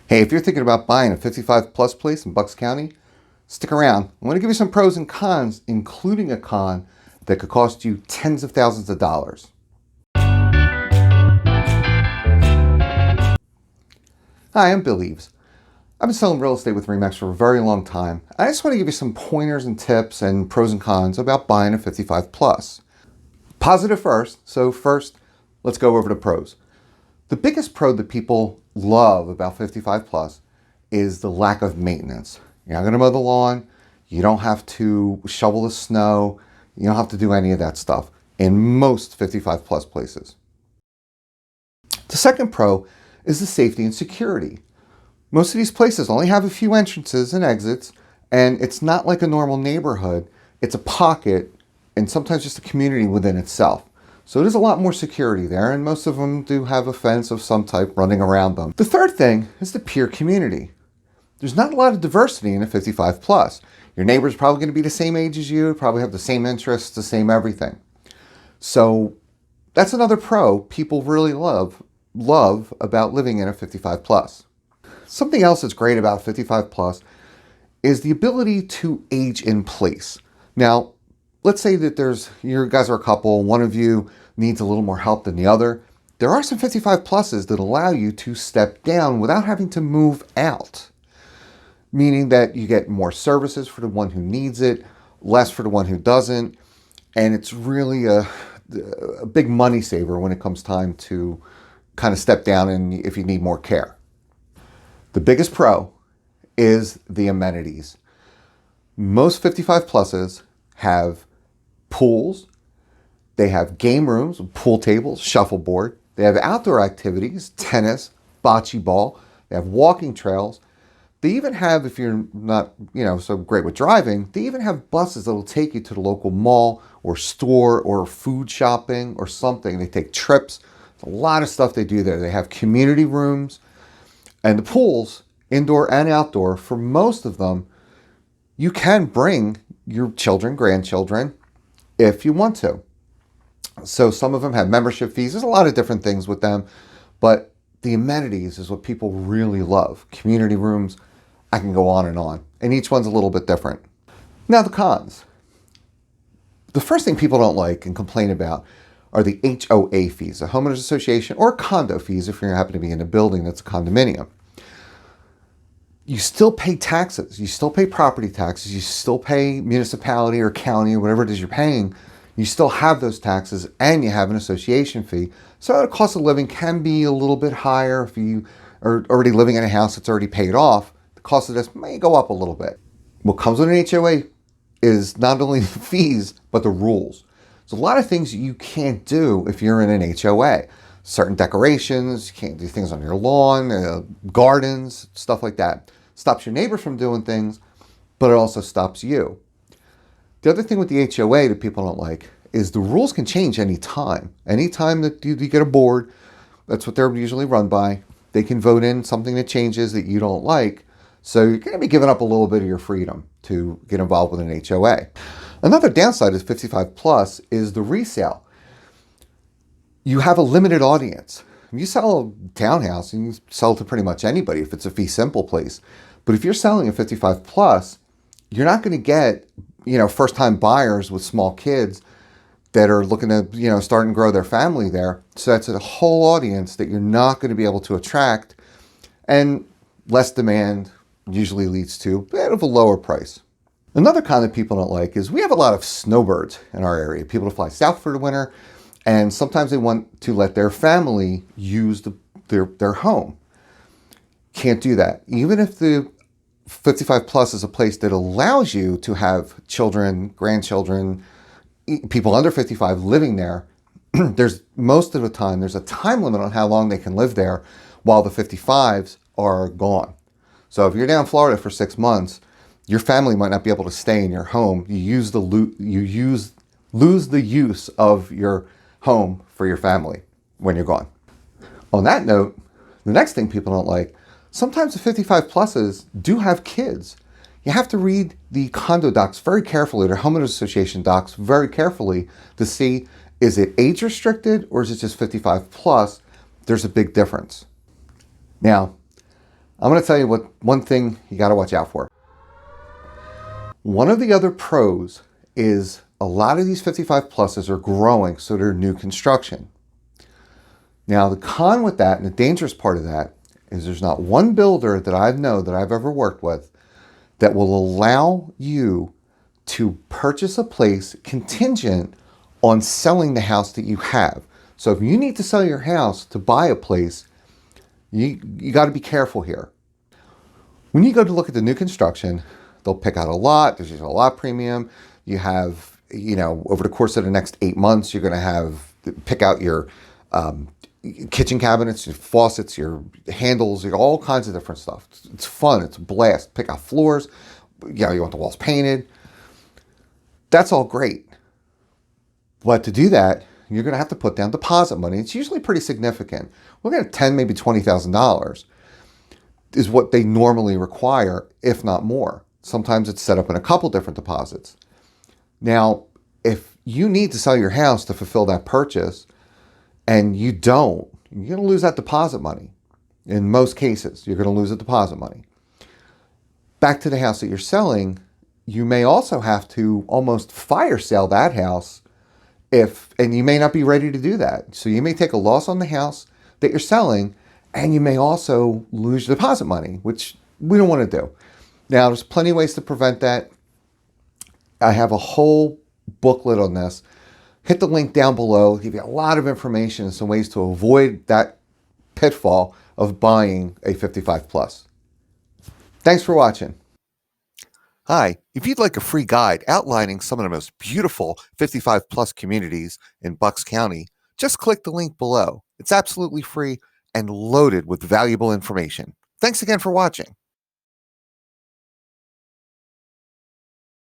Hey, if you're thinking about buying a 55 plus place in Bucks County, stick around. I'm going to give you some pros and cons, including a con that could cost you tens of thousands of dollars. Hi, I'm Bill Eaves. I've been selling real estate with RE/MAX for a very long time. I just want to give you some pointers and tips and pros and cons about buying a 55 plus. Positive first. So first, let's go over the pros. The biggest pro that people love about 55 plus is the lack of maintenance. You're not going to mow the lawn. You don't have to shovel the snow. You don't have to do any of that stuff in most 55 plus places. The second pro is the safety and security. Most of these places only have a few entrances and exits, and it's not like a normal neighborhood. It's a pocket and sometimes just a community within itself. So there's a lot more security there, and most of them do have a fence of some type running around them. The third thing is the peer community. There's not a lot of diversity in a 55 plus. Your neighbor's probably going to be the same age as you, probably have the same interests, the same everything. So that's another pro people really love about living in a 55 plus. Something else that's great about 55 plus is the ability to age in place. Now, let's say that you guys are a couple, one of you needs a little more help than the other. There are some 55 pluses that allow you to step down without having to move out, meaning that you get more services for the one who needs it, less for the one who doesn't, and it's really a big money saver when it comes time to kind of step down and if you need more care. The biggest pro is the amenities. Most 55 pluses have pools, they have game rooms, pool tables, shuffleboard, they have outdoor activities, tennis, bocce ball, they have walking trails. They even have, if you're not, so great with driving, they even have buses that will take you to the local mall or store or food shopping or something. They take trips. There's a lot of stuff they do there. They have community rooms, and the pools, indoor and outdoor, for most of them, you can bring your children, grandchildren, if you want to. So some of them have membership fees. There's a lot of different things with them, but the amenities is what people really love. Community rooms, I can go on, and each one's a little bit different. Now the cons. The first thing people don't like and complain about are the HOA fees, a homeowners association, or condo fees if you happen to be in a building that's a condominium. You still pay taxes, you still pay property taxes, you still pay municipality or county or whatever it is you're paying. You still have those taxes and you have an association fee. So the cost of living can be a little bit higher if you are already living in a house that's already paid off. The cost of this may go up a little bit. What comes with an HOA is not only the fees, but the rules. There's a lot of things you can't do if you're in an HOA. Certain decorations, you can't do things on your lawn, gardens, stuff like that. Stops your neighbors from doing things, but it also stops you. The other thing with the HOA that people don't like is the rules can change anytime. Anytime that you get a board, that's what they're usually run by, they can vote in something that changes that you don't like. So you're going to be giving up a little bit of your freedom to get involved with an HOA. Another downside is 55 plus is the resale. You have a limited audience. If you sell a townhouse, you can sell to pretty much anybody if it's a fee simple place. But if you're selling a 55 plus, you're not going to get, first time buyers with small kids that are looking to, start and grow their family there. So that's a whole audience that you're not going to be able to attract, and less demand usually leads to a bit of a lower price. Another con that people don't like is we have a lot of snowbirds in our area. People to fly south for the winter, and sometimes they want to let their family use their home. Can't do that. Even if the 55 plus is a place that allows you to have children, grandchildren, people under 55 living there, there's most of the time, there's a time limit on how long they can live there while the 55s are gone. So if you're down in Florida for 6 months, your family might not be able to stay in your home. You lose the use of your home for your family when you're gone. On that note, the next thing people don't like, sometimes the 55 pluses do have kids. You have to read the condo docs very carefully, or homeowners association docs very carefully to see, is it age restricted or is it just 55 plus? There's a big difference. Now, I'm going to tell you what one thing you got to watch out for. One of the other pros is a lot of these 55 pluses are growing, so they're new construction. Now, the con with that and the dangerous part of that is there's not one builder that I know that I've ever worked with that will allow you to purchase a place contingent on selling the house that you have. So if you need to sell your house to buy a place, you got to be careful here. When you go to look at the new construction, they'll pick out a lot. There's usually a lot premium. You have, over the course of the next 8 months, you're going to pick out your kitchen cabinets, your faucets, your handles, all kinds of different stuff. It's fun. It's a blast. Pick out floors. You want the walls painted. That's all great. But to do that, you're going to have to put down deposit money. It's usually pretty significant. We're going to $10,000, maybe $20,000 is what they normally require, if not more. Sometimes it's set up in a couple different deposits. Now, if you need to sell your house to fulfill that purchase and you don't, you're going to lose that deposit money. In most cases, you're going to lose the deposit money. Back to the house that you're selling, you may also have to almost fire sale that house and you may not be ready to do that. So you may take a loss on the house that you're selling, and you may also lose your deposit money, which we don't want to do. Now, there's plenty of ways to prevent that. I have a whole booklet on this. Hit the link down below. I'll give you a lot of information and some ways to avoid that pitfall of buying a 55 plus. Thanks for watching. Hi, if you'd like a free guide outlining some of the most beautiful 55 plus communities in Bucks County, just click the link below. It's absolutely free and loaded with valuable information. Thanks again for watching.